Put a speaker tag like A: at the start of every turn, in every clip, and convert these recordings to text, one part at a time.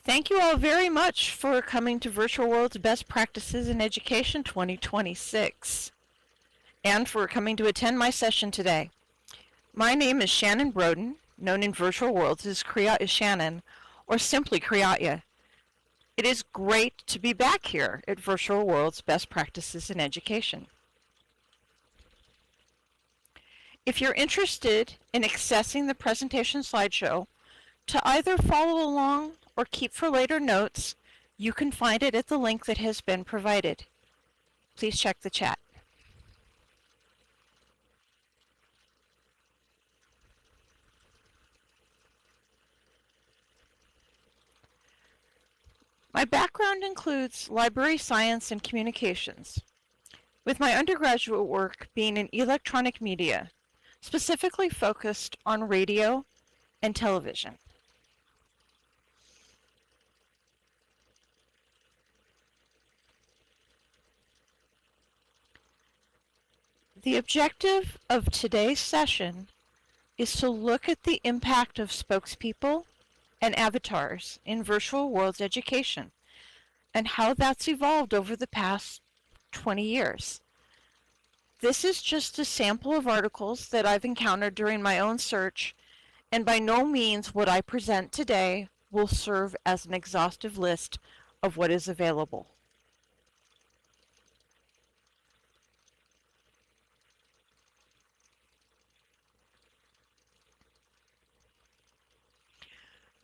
A: Thank you all very much for coming to Virtual World's Best Practices in Education 2026 and for coming to attend my session today. My name is Shannon Broden, known in Virtual Worlds as Kreatya Shannon, or simply Kreatya. It is great to be back here at Virtual World's Best Practices in Education. If you're interested in accessing the presentation slideshow to either follow along or keep for later notes, you can find it at the link that has been provided. Please check the chat. My background includes library science and communications, with my undergraduate work being in electronic media, specifically focused on radio and television. The objective of today's session is to look at the impact of spokespeople and avatars in virtual worlds education and how that's evolved over the past 20 years. This is just a sample of articles that I've encountered during my own search, and by no means what I present today will serve as an exhaustive list of what is available.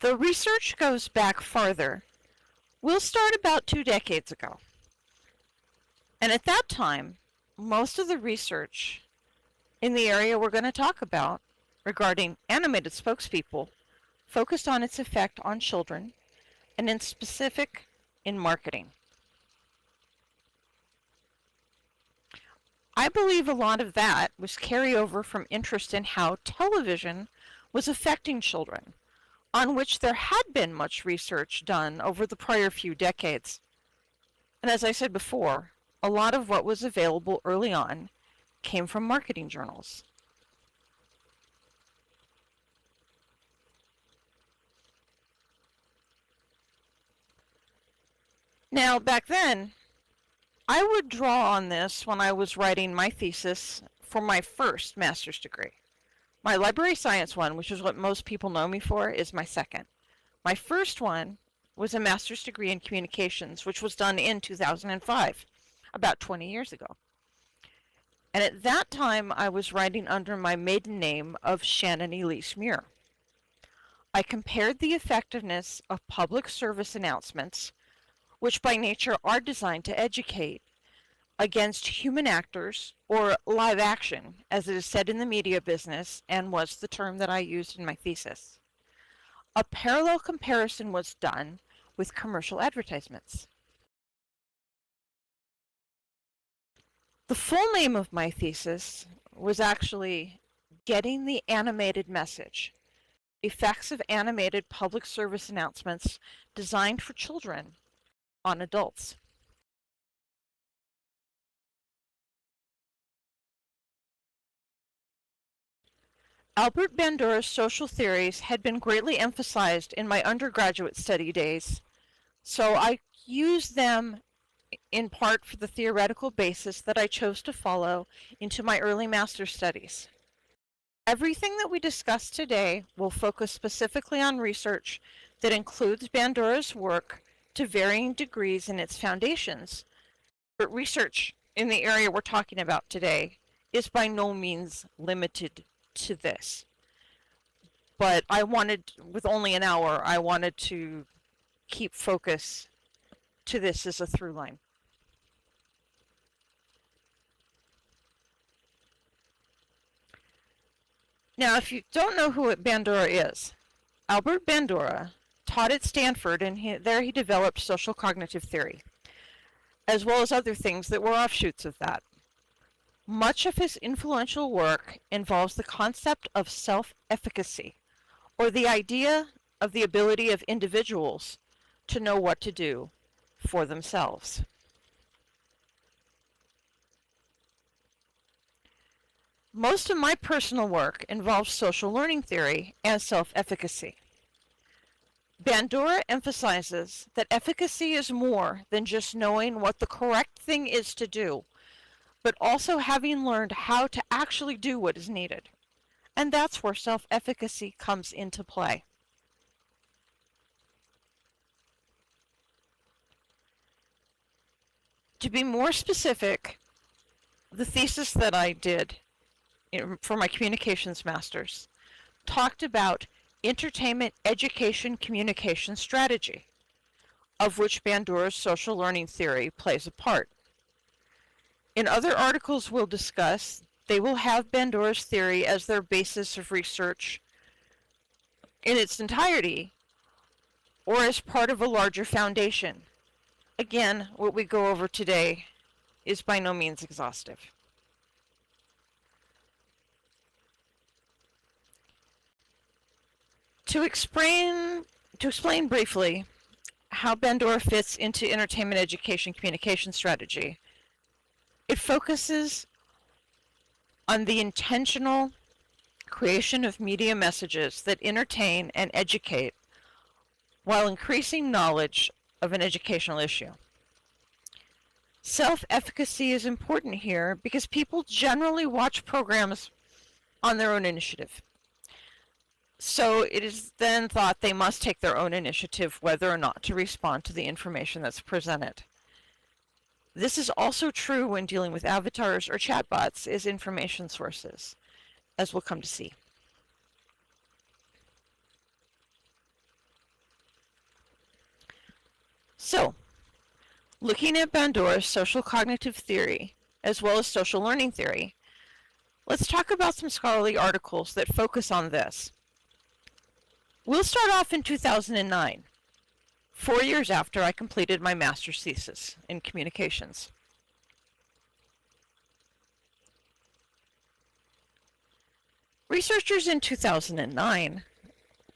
A: The research goes back farther. We'll start about 2 decades ago. And at that time, most of the research in the area we're going to talk about regarding animated spokespeople focused on its effect on children, and in specific in marketing. I believe a lot of that was carryover from interest in how television was affecting children, on which there had been much research done over the prior few decades. And as I said before, a lot of what was available early on came from marketing journals. Now, back then, I would draw on this when I was writing my thesis for my first master's degree. My library science one, which is what most people know me for, is my second. My first one was a master's degree in communications, which was done in 2005, about 20 years ago. And at that time, I was writing under my maiden name of Shannon Elise Muir. I compared the effectiveness of public service announcements, which by nature are designed to educate, against human actors, or live action, as it is said in the media business, and was the term that I used in my thesis. A parallel comparison was done with commercial advertisements. The full name of my thesis was actually Getting the Animated Message: Effects of Animated Public Service Announcements Designed for Children on Adults. Albert Bandura's social theories had been greatly emphasized in my undergraduate study days, so I used them in part for the theoretical basis that I chose to follow into my early master's studies. Everything that we discuss today will focus specifically on research that includes Bandura's work to varying degrees in its foundations, but research in the area we're talking about today is by no means limited to this. But I wanted, with only an hour, I wanted to keep focus to this as a through line. Now, if you don't know who Bandura is, Albert Bandura taught at Stanford, and there he developed social cognitive theory, as well as other things that were offshoots of that. Much of his influential work involves the concept of self-efficacy, or the idea of the ability of individuals to know what to do for themselves. Most of my personal work involves social learning theory and self-efficacy. Bandura emphasizes that efficacy is more than just knowing what the correct thing is to do, but also having learned how to actually do what is needed. And that's where self-efficacy comes into play. To be more specific, the thesis that I did for my communications masters talked about entertainment, education, communication strategy, of which Bandura's social learning theory plays a part. In other articles we'll discuss, they will have Bandura's theory as their basis of research in its entirety, or as part of a larger foundation. Again, what we go over today is by no means exhaustive. To explain briefly how Bandura fits into entertainment, education, communication strategy, it focuses on the intentional creation of media messages that entertain and educate while increasing knowledge of an educational issue. Self-efficacy is important here because people generally watch programs on their own initiative. So it is then thought they must take their own initiative whether or not to respond to the information that's presented. This is also true when dealing with avatars or chatbots as information sources, as we'll come to see. So, looking at Bandura's social cognitive theory, as well as social learning theory, let's talk about some scholarly articles that focus on this. We'll start off in 2009, 4 years after I completed my master's thesis in communications. Researchers in 2009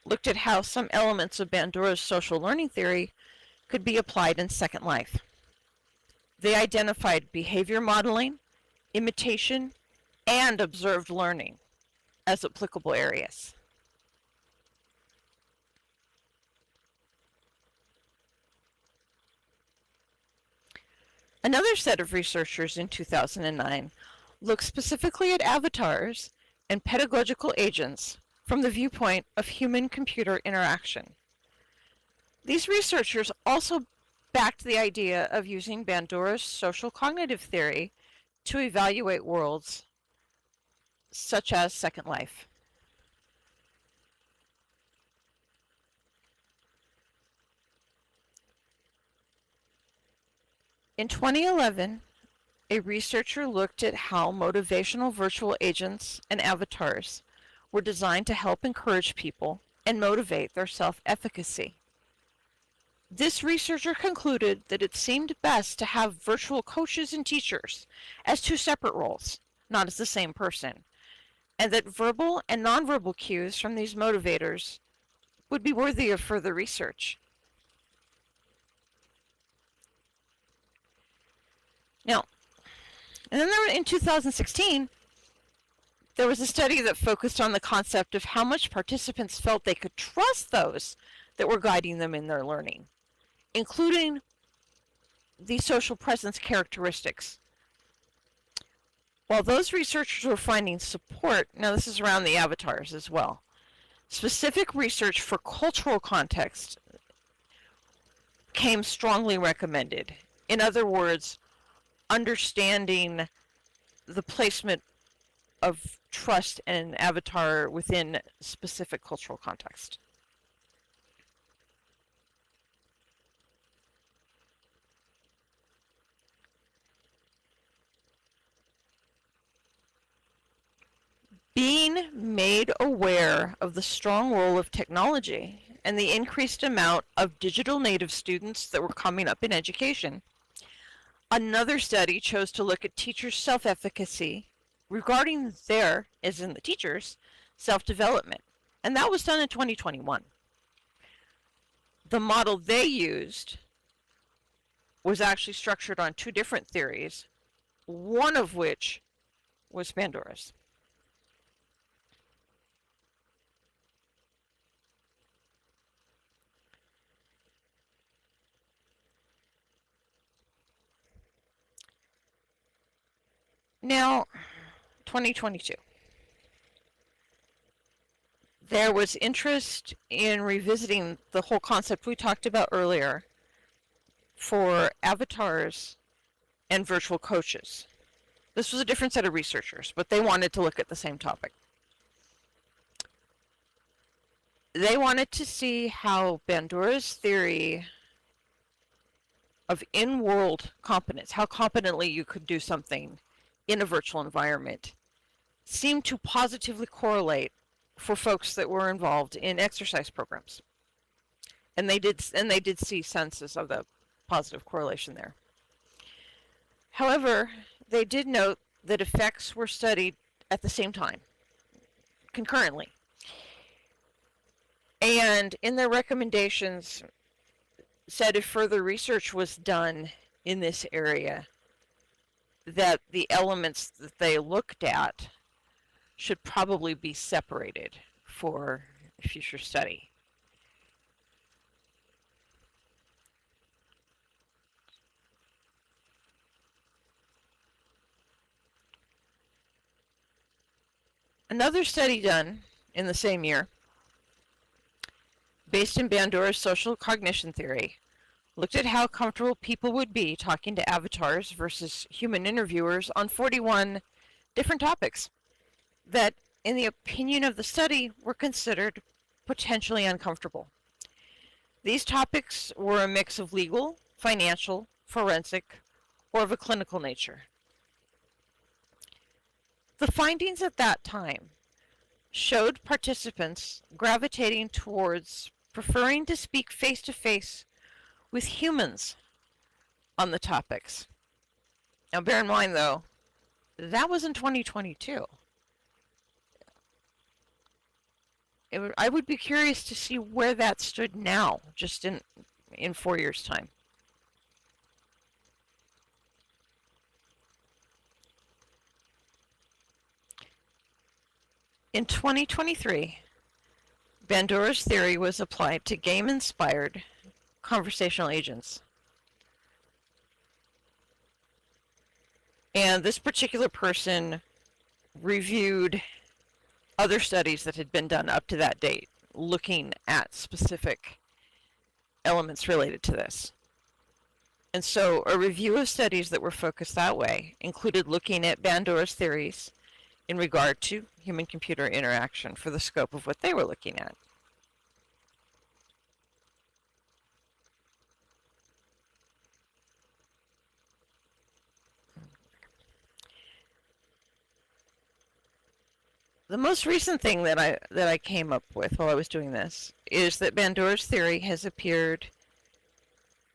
A: looked at how some elements of Bandura's social learning theory could be applied in Second Life. They identified behavior modeling, imitation, and observed learning as applicable areas. Another set of researchers in 2009 looked specifically at avatars and pedagogical agents from the viewpoint of human-computer interaction. These researchers also backed the idea of using Bandura's social cognitive theory to evaluate worlds such as Second Life. In 2011, a researcher looked at how motivational virtual agents and avatars were designed to help encourage people and motivate their self-efficacy. This researcher concluded that it seemed best to have virtual coaches and teachers as two separate roles, not as the same person, and that verbal and nonverbal cues from these motivators would be worthy of further research. Now, and then in 2016, there was a study that focused on the concept of how much participants felt they could trust those that were guiding them in their learning, including the social presence characteristics. While those researchers were finding support, now this is around the avatars as well, specific research for cultural context came strongly recommended. In other words, understanding the placement of trust in an avatar within specific cultural context. Being made aware of the strong role of technology and the increased amount of digital native students that were coming up in education, another study chose to look at teachers' self-efficacy regarding their, as in the teachers, self-development. And that was done in 2021. The model they used was actually structured on two different theories, one of which was Bandura's. Now, 2022. There was interest in revisiting the whole concept we talked about earlier for avatars and virtual coaches. This was a different set of researchers, but they wanted to look at the same topic. They wanted to see how Bandura's theory of in-world competence, how competently you could do something in a virtual environment, seemed to positively correlate for folks that were involved in exercise programs. And they did see senses of the positive correlation there. However, they did note that effects were studied at the same time, concurrently. And in their recommendations, said if further research was done in this area, that the elements that they looked at should probably be separated for future study. Another study done in the same year, based in Bandura's social cognition theory, looked at how comfortable people would be talking to avatars versus human interviewers on 41 different topics that, in the opinion of the study, were considered potentially uncomfortable. These topics were a mix of legal, financial, forensic, or of a clinical nature. The findings at that time showed participants gravitating towards preferring to speak face-to-face with humans on the topics. Now bear in mind though, that was in 2022. I would be curious to see where that stood now, just in 4 years' time. In 2023, Bandura's theory was applied to game-inspired conversational agents. And this particular person reviewed other studies that had been done up to that date, looking at specific elements related to this. And so a review of studies that were focused that way included looking at Bandura's theories in regard to human-computer interaction for the scope of what they were looking at. The most recent thing that I came up with while I was doing this is that Bandura's theory has appeared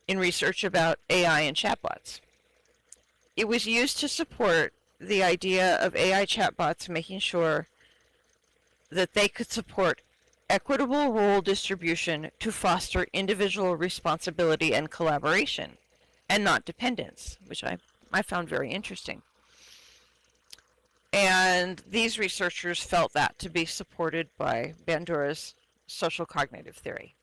A: in research about AI and chatbots. It was used to support the idea of AI chatbots making sure that they could support equitable role distribution to foster individual responsibility and collaboration, and not dependence, which I found very interesting. And these researchers felt that to be supported by Bandura's social cognitive theory.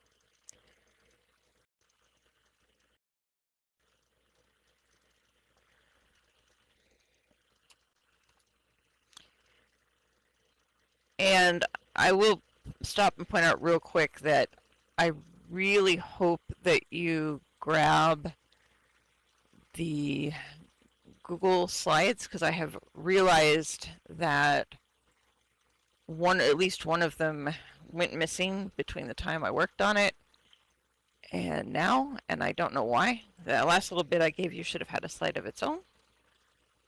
A: And I will stop and point out real quick that I really hope that you grab the Google Slides, because I have realized that at least one of them went missing between the time I worked on it and now, and I don't know why. That last little bit I gave you should have had a slide of its own.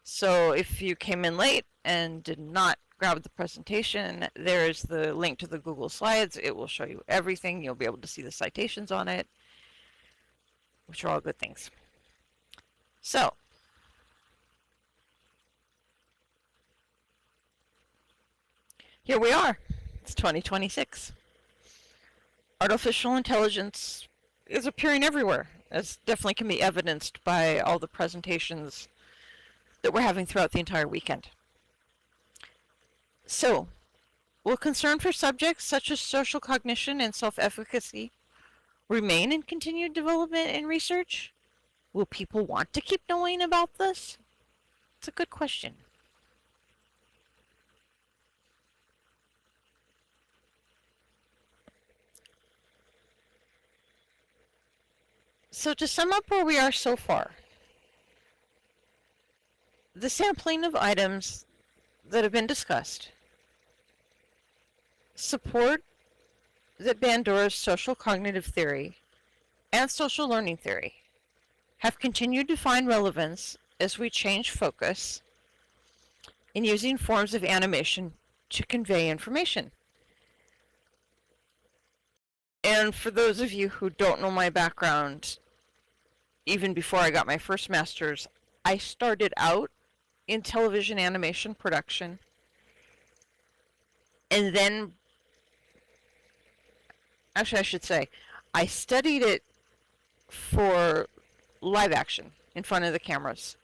A: So if you came in late and did not grab the presentation, there's the link to the Google Slides. It will show you everything. You'll be able to see the citations on it, which are all good things. So, here we are. It's 2026. Artificial intelligence is appearing everywhere, as definitely can be evidenced by all the presentations that we're having throughout the entire weekend. So, will concern for subjects such as social cognition and self-efficacy remain in continued development and research? Will people want to keep knowing about this? It's a good question. So to sum up where we are so far, the sampling of items that have been discussed support that Bandura's social cognitive theory and social learning theory have continued to find relevance as we change focus in using forms of animation to convey information. And for those of you who don't know my background, even before I got my first master's, I started out in television animation production, and then, actually I should say, I studied it for live action in front of the cameras,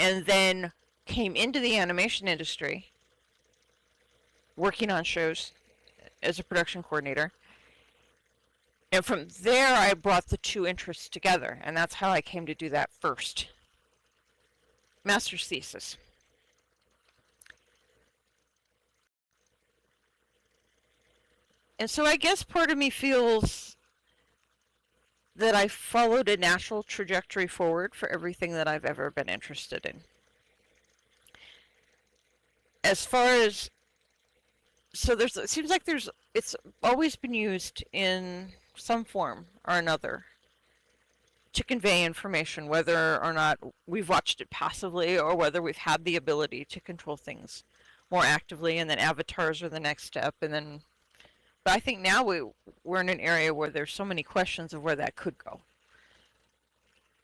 A: and then came into the animation industry working on shows as a production coordinator. And from there, I brought the two interests together, and that's how I came to do that first master's thesis. And so I guess part of me feels that I followed a natural trajectory forward for everything that I've ever been interested in. As far as, so it seems like it's always been used in some form or another to convey information, whether or not we've watched it passively or whether we've had the ability to control things more actively, and then avatars are the next step. And then, but I think now we're in an area where there's so many questions of where that could go.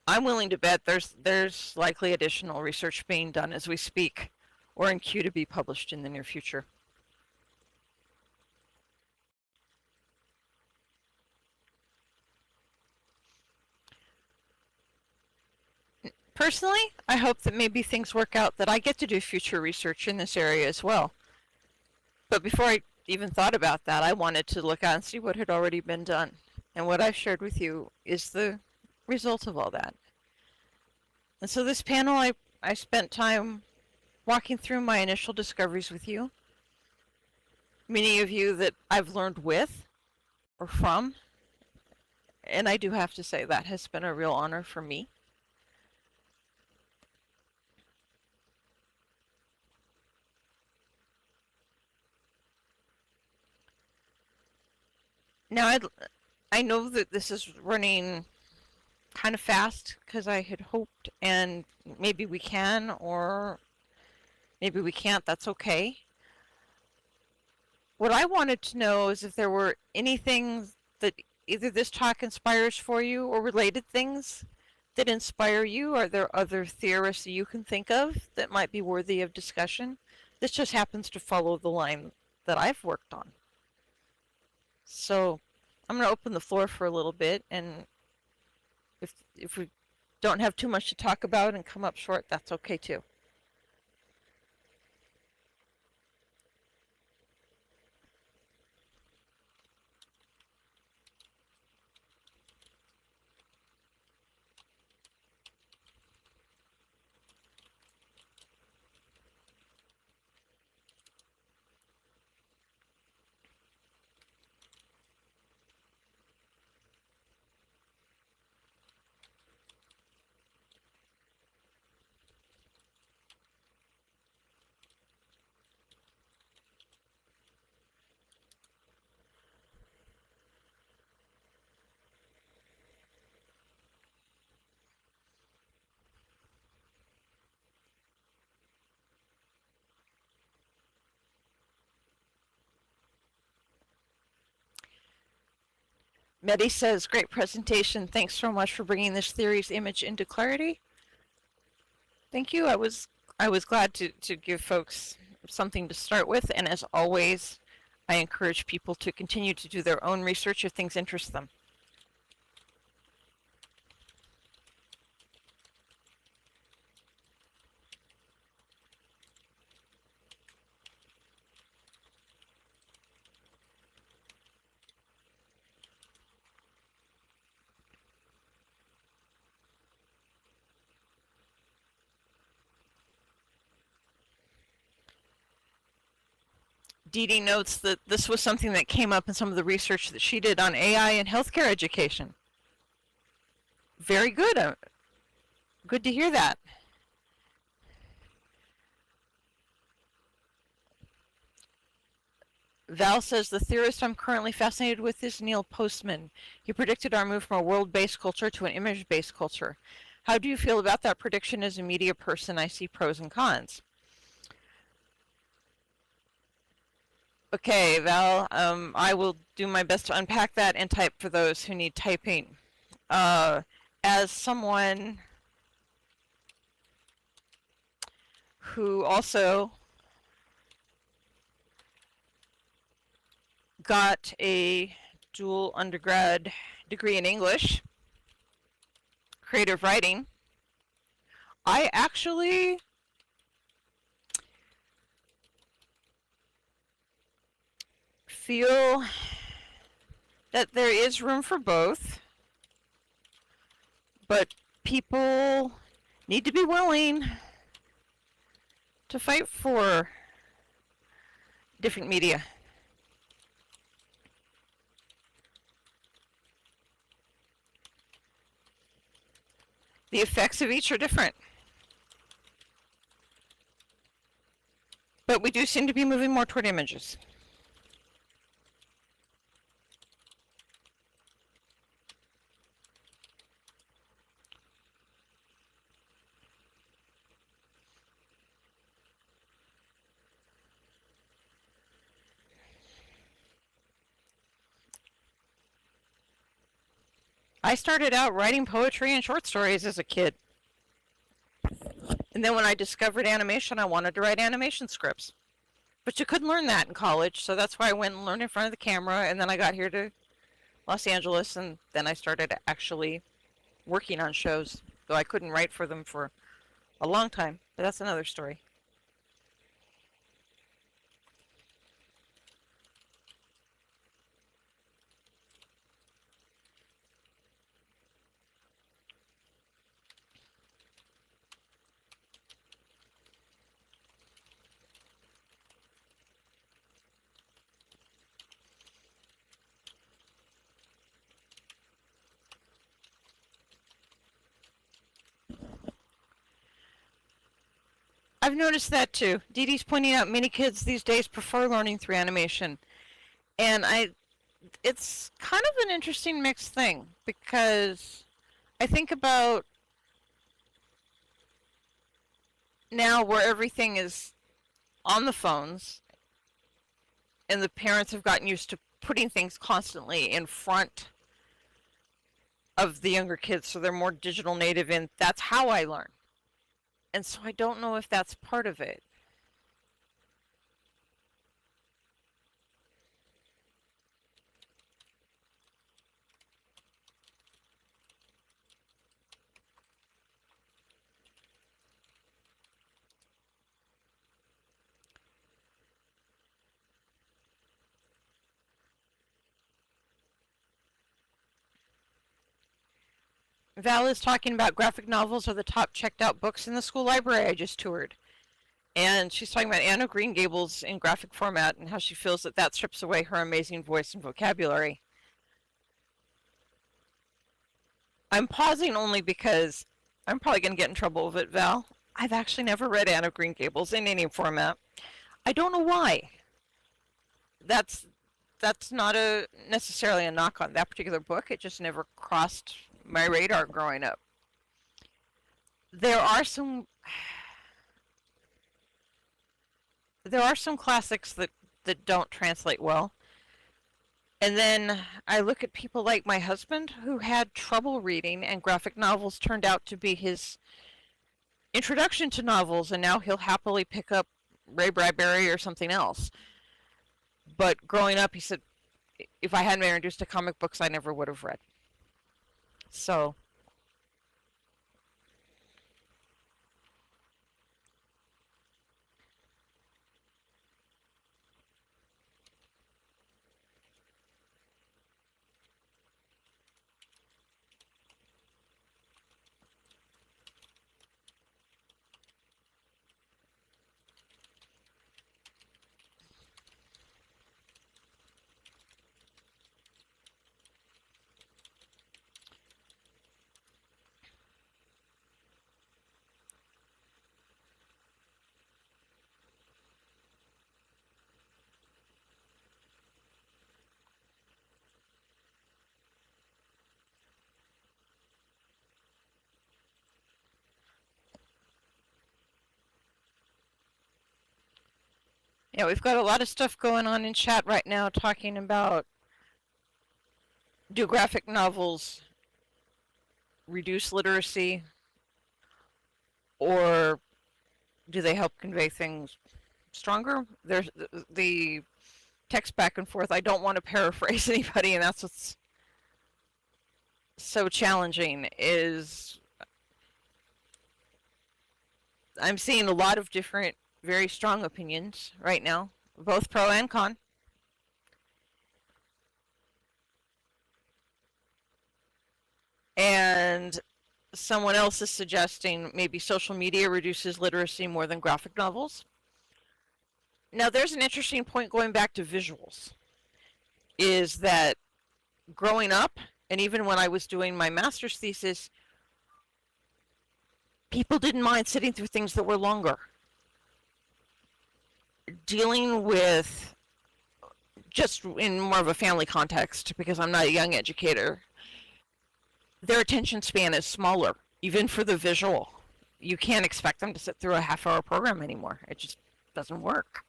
A: I'm willing to bet there's likely additional research being done as we speak, or in queue to be published in the near future. Personally, I hope that maybe things work out that I get to do future research in this area as well. But before I even thought about that, I wanted to look out and see what had already been done. And what I've shared with you is the result of all that. And so this panel, I spent time walking through my initial discoveries with you. Many of you that I've learned with or from. And I do have to say that has been a real honor for me. Now, I know that this is running kind of fast because I had hoped, and maybe we can, or maybe we can't, that's okay. What I wanted to know is if there were anything that either this talk inspires for you or related things that inspire you. Are there other theorists that you can think of that might be worthy of discussion? This just happens to follow the line that I've worked on. So I'm going to open the floor for a little bit, and if we don't have too much to talk about and come up short, that's okay too. Medi says, great presentation. Thanks so much for bringing this theory's image into clarity. Thank you. I was glad to give folks something to start with. And as always, I encourage people to continue to do their own research if things interest them. Dee Dee notes that this was something that came up in some of the research that she did on AI and healthcare education. Very good. Good to hear that. Val says, the theorist I'm currently fascinated with is Neil Postman. He predicted our move from a world-based culture to an image-based culture. How do you feel about that prediction as a media person? I see pros and cons. Okay, Val, I will do my best to unpack that and type for those who need typing. As someone who also got a dual undergrad degree in English, creative writing, I actually feel that there is room for both, but people need to be willing to fight for different media. The effects of each are different. But we do seem to be moving more toward images. I started out writing poetry and short stories as a kid. And then when I discovered animation, I wanted to write animation scripts. But you couldn't learn that in college, so that's why I went and learned in front of the camera, and then I got here to Los Angeles, and then I started actually working on shows, though I couldn't write for them for a long time, but that's another story. I've noticed that too. Dee Dee's pointing out many kids these days prefer learning through animation. And it's kind of an interesting mixed thing, because I think about now where everything is on the phones and the parents have gotten used to putting things constantly in front of the younger kids, so they're more digital native, and that's how I learn. And so I don't know if that's part of it. Val is talking about graphic novels are the top checked out books in the school library I just toured. And she's talking about Anne of Green Gables in graphic format and how she feels that that strips away her amazing voice and vocabulary. I'm pausing only because I'm probably going to get in trouble with it, Val. I've actually never read Anne of Green Gables in any format. I don't know why. That's not necessarily a knock on that particular book. It just never crossed my radar growing up. There are some classics that don't translate well. And then I look at people like my husband who had trouble reading, and graphic novels turned out to be his introduction to novels, and now he'll happily pick up Ray Bradbury or something else. But growing up, he said, if I hadn't been introduced to comic books, I never would have read. So Yeah, we've got a lot of stuff going on in chat right now talking about, do graphic novels reduce literacy, or do they help convey things stronger? There's the text back and forth. I don't want to paraphrase anybody, and that's what's so challenging, is I'm seeing a lot of different, very strong opinions right now, both pro and con. And someone else is suggesting maybe social media reduces literacy more than graphic novels. Now, there's an interesting point going back to visuals, is that growing up, and even when I was doing my master's thesis, people didn't mind sitting through things that were longer. Dealing with, just in more of a family context, because I'm not a young educator, their attention span is smaller, even for the visual. You can't expect them to sit through a half-hour program anymore. It just doesn't work.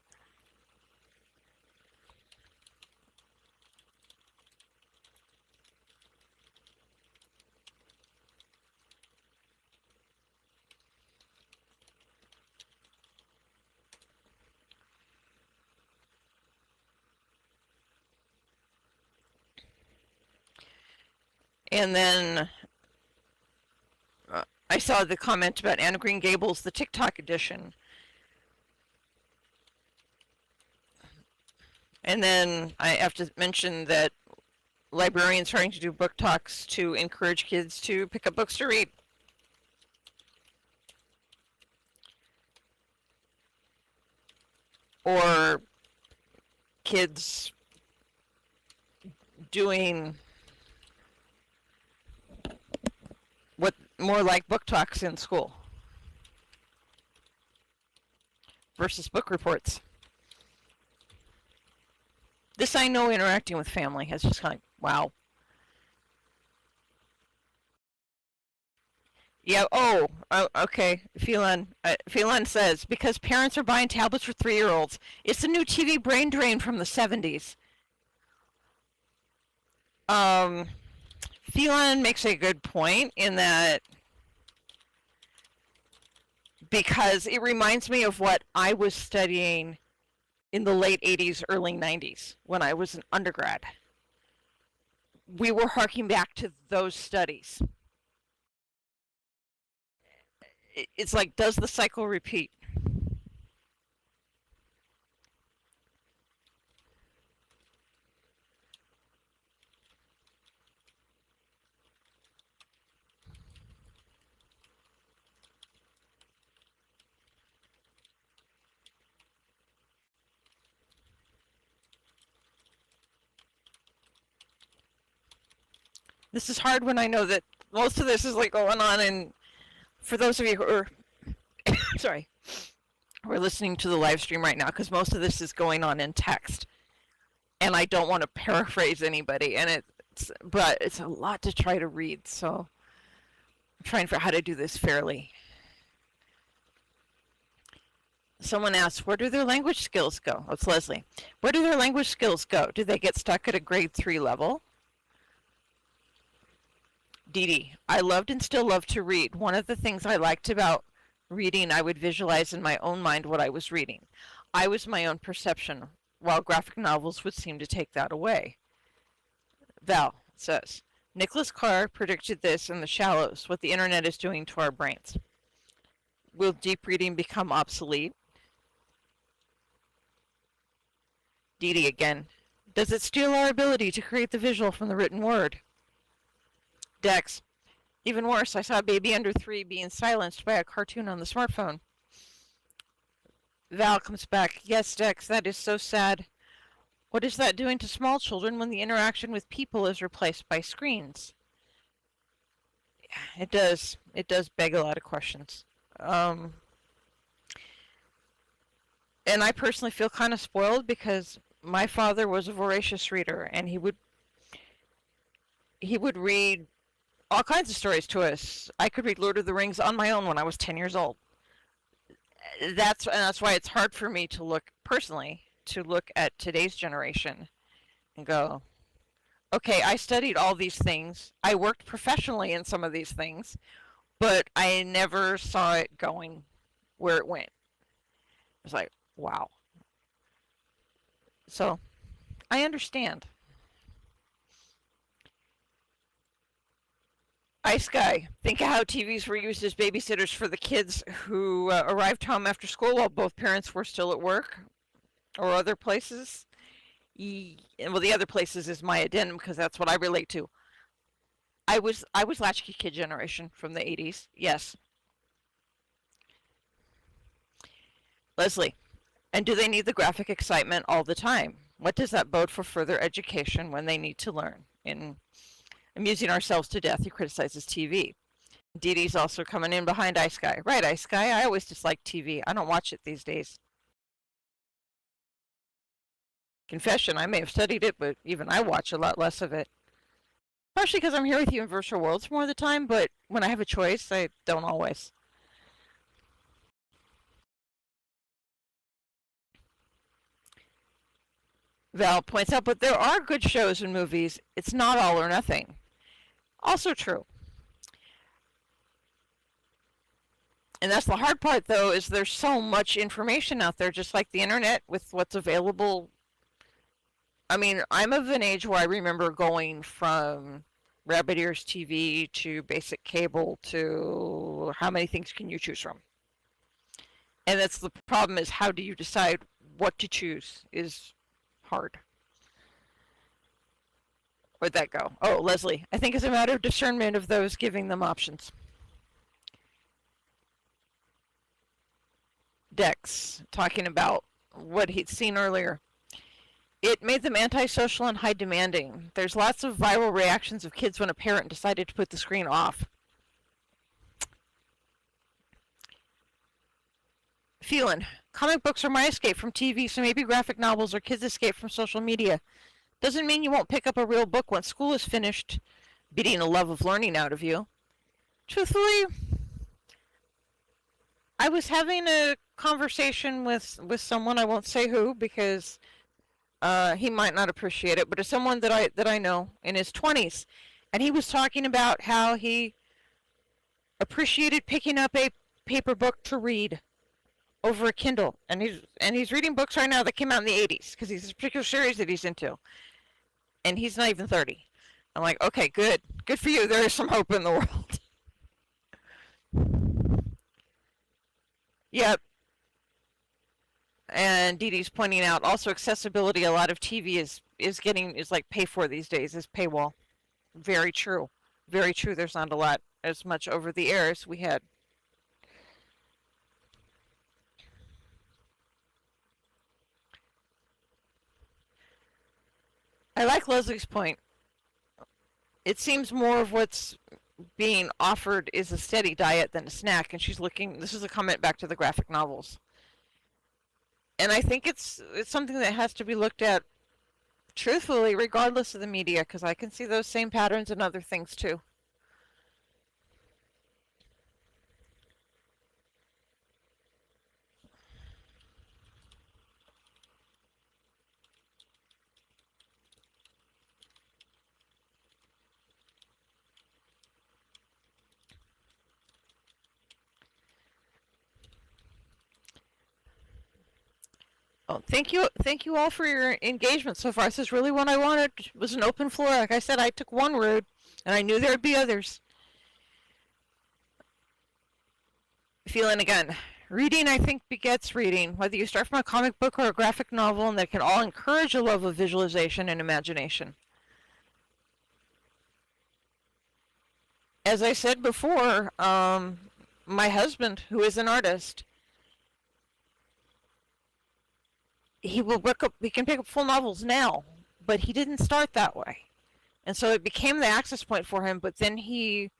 A: And then I saw the comment about Anne of Green Gables, the TikTok edition. And then I have to mention that librarians are trying to do book talks to encourage kids to pick up books to read. Or kids doing what more like book talks in school versus book reports. This, I know, interacting with family has just kind of, wow. Yeah, okay, Phelan says, because parents are buying tablets for 3-year-olds. It's the new TV brain drain from the 70s. Phelan makes a good point in that, because it reminds me of what I was studying in the late 80s, early 90s, when I was an undergrad. We were harking back to those studies. It's like, does the cycle repeat? This is hard when I know that most of this is like going on, and for those of you who are sorry, we're listening to the live stream right now, because most of this is going on in text, and I don't want to paraphrase anybody, and but it's a lot to try to read, so I'm trying to figure out how to do this fairly. Someone asks, where do their language skills go? Oh, it's Leslie. Where do their language skills go? Do they get stuck at a grade 3 level? Dee Dee, I loved and still love to read. One of the things I liked about reading, I would visualize in my own mind what I was reading. I was my own perception, while graphic novels would seem to take that away. Val says, Nicholas Carr predicted this in The Shallows, what the internet is doing to our brains. Will deep reading become obsolete? Dee Dee again, does it steal our ability to create the visual from the written word? Dex, even worse, I saw a baby under 3 being silenced by a cartoon on the smartphone. Val comes back, yes, Dex, that is so sad. What is that doing to small children when the interaction with people is replaced by screens? It does beg a lot of questions. And I personally feel kind of spoiled, because my father was a voracious reader, and he would read all kinds of stories to us. I could read Lord of the Rings on my own when I was 10 years old. That's why it's hard for me to look personally to look at today's generation and go, okay, I studied all these things. I worked professionally in some of these things, but I never saw it going where it went. It's like, wow. So I understand. Ice Guy. Think of how TVs were used as babysitters for the kids who arrived home after school while both parents were still at work or other places. Well, the other places is my addendum because that's what I relate to. I was latchkey kid generation from the 80s. Yes. Leslie. And do they need the graphic excitement all the time? What does that bode for further education when they need to learn? In amusing ourselves to death, he criticizes TV. Dee Dee's also coming in behind Ice Guy. Right, Ice Guy, I always disliked TV. I don't watch it these days. Confession, I may have studied it, but even I watch a lot less of it. Partially because I'm here with you in virtual worlds more of the time, but when I have a choice, I don't always. Val points out, but there are good shows and movies. It's not all or nothing. Also true. And that's the hard part, though, is there's so much information out there, just like the internet, with what's available. I mean, I'm of an age where I remember going from Rabbit Ears TV to basic cable to how many things can you choose from? And that's the problem, is how do you decide what to choose is hard. Where'd that go? Oh, Leslie. I think it's a matter of discernment of those giving them options. Dex, talking about what he'd seen earlier. It made them antisocial and high demanding. There's lots of viral reactions of kids when a parent decided to put the screen off. Phelan, comic books are my escape from TV, so maybe graphic novels are kids' escape from social media. Doesn't mean you won't pick up a real book when school is finished, beating a love of learning out of you. Truthfully, I was having a conversation with someone, I won't say who because he might not appreciate it, but it's someone that I know in his 20s, and he was talking about how he appreciated picking up a paper book to read over a Kindle, and he's reading books right now that came out in the 80s because he's a particular series that he's into, and he's not even 30. I'm like, okay, good for you. There is some hope in the world. Yep. And Dee Dee's pointing out also accessibility. A lot of TV is like pay for these days, is paywall. Very true. Very true. There's not a lot as much over the air as we had. I like Leslie's point. It seems more of what's being offered is a steady diet than a snack, and she's looking. This is a comment back to the graphic novels, and I think it's something that has to be looked at truthfully, regardless of the media, because I can see those same patterns in other things too. Oh, thank you all for your engagement so far. This is really what I wanted. It was an open floor. Like I said, I took one road, and I knew there'd be others. Feeling again. Reading, I think, begets reading. Whether you start from a comic book or a graphic novel, and they can all encourage a love of visualization and imagination. As I said before, my husband, who is an artist, he can pick up full novels now, but he didn't start that way, and so it became the access point for him. But then he,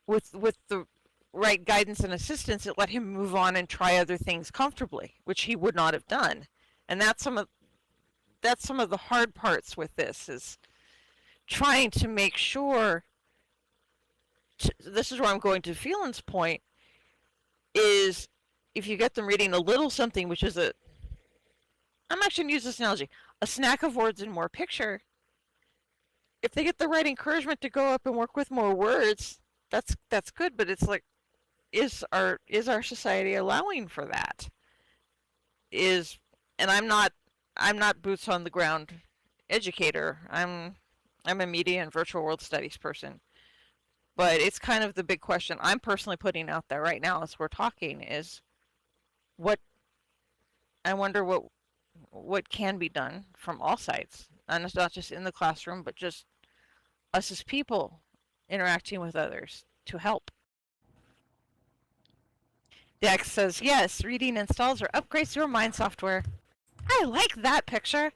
A: with the right guidance and assistance, it let him move on and try other things comfortably, which he would not have done. And that's some of the hard parts with this, is trying to make sure. This is where I'm going to Phelan's point, is if you get them reading a little something, which is I'm actually going to use this analogy, a snack of words and more picture, if they get the right encouragement to go up and work with more words, that's good, but it's like, is our society allowing for that? And I'm not boots on the ground educator. I'm a media and virtual world studies person. But it's kind of the big question I'm personally putting out there right now as we're talking is I wonder what can be done from all sides. And it's not just in the classroom, but just us as people interacting with others to help. Dex says, yes, reading installs or upgrades your mind software. I like that picture.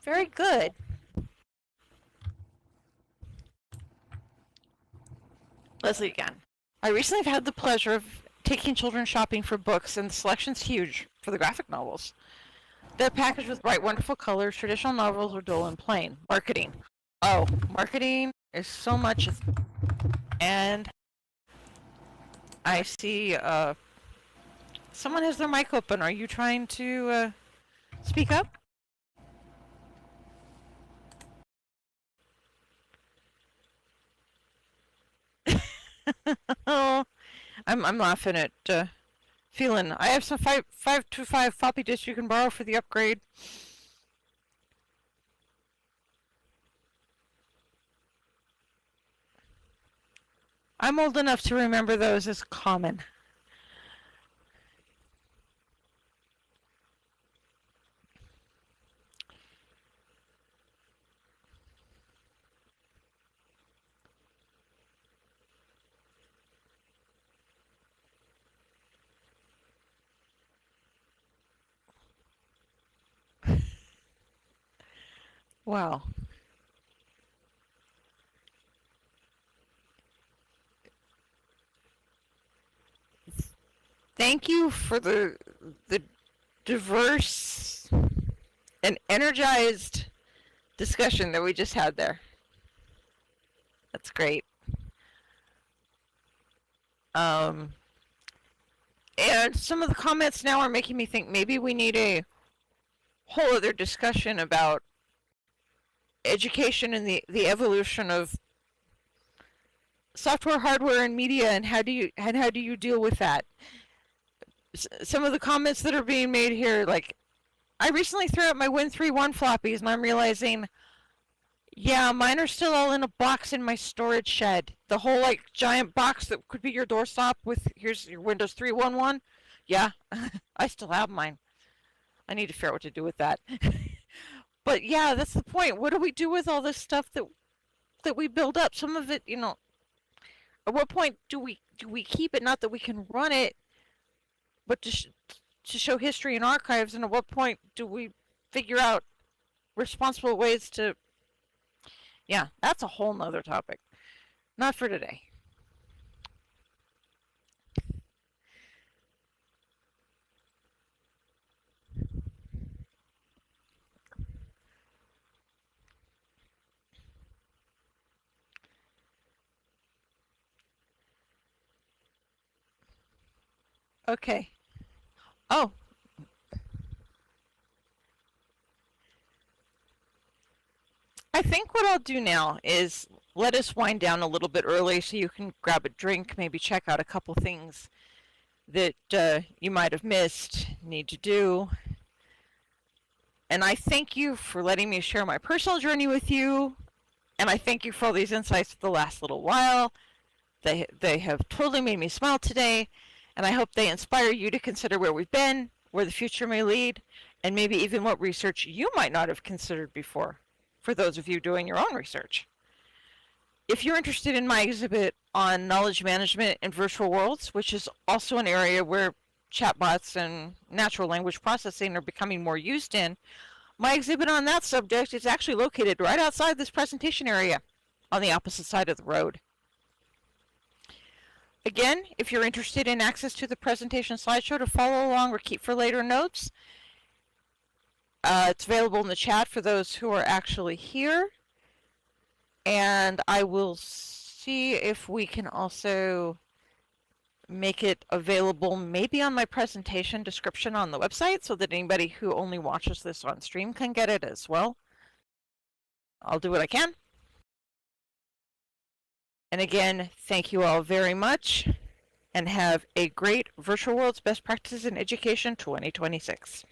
A: Very good. Leslie again. I recently have had the pleasure of taking children shopping for books, and the selection's huge for the graphic novels. They're packaged with bright, wonderful colors. Traditional novels are dull and plain. Marketing. Oh, marketing is so much. And I see someone has their mic open. Are you trying to speak up? Oh, I'm laughing at feeling. I have some 525 floppy disks you can borrow for the upgrade. I'm old enough to remember those as common. Wow. Thank you for the diverse and energized discussion that we just had there. That's great. And some of the comments now are making me think maybe we need a whole other discussion about education and the evolution of software, hardware, and media, and how do you deal with that? Some of the comments that are being made here, like, I recently threw out my Win31 floppies, and I'm realizing, yeah, mine are still all in a box in my storage shed. The whole, like, giant box that could be your doorstop with, here's your Windows 3.11. Yeah, I still have mine. I need to figure out what to do with that. But yeah, that's the point. What do we do with all this stuff that we build up? Some of it, at what point do we keep it? Not that we can run it, but to show history and archives. And at what point do we figure out responsible ways to? Yeah, that's a whole nother topic. Not for today. Okay. Oh. I think what I'll do now is let us wind down a little bit early so you can grab a drink, maybe check out a couple things that you might have missed, need to do. And I thank you for letting me share my personal journey with you. And I thank you for all these insights for the last little while. They have totally made me smile today. And I hope they inspire you to consider where we've been, where the future may lead, and maybe even what research you might not have considered before, for those of you doing your own research. If you're interested in my exhibit on knowledge management in virtual worlds, which is also an area where chatbots and natural language processing are becoming more used in, my exhibit on that subject is actually located right outside this presentation area on the opposite side of the road. Again, if you're interested in access to the presentation slideshow to follow along or keep for later notes, it's available in the chat for those who are actually here. And I will see if we can also make it available maybe on my presentation description on the website so that anybody who only watches this on stream can get it as well. I'll do what I can. And again, thank you all very much, and have a great Virtual World's Best Practices in Education 2026.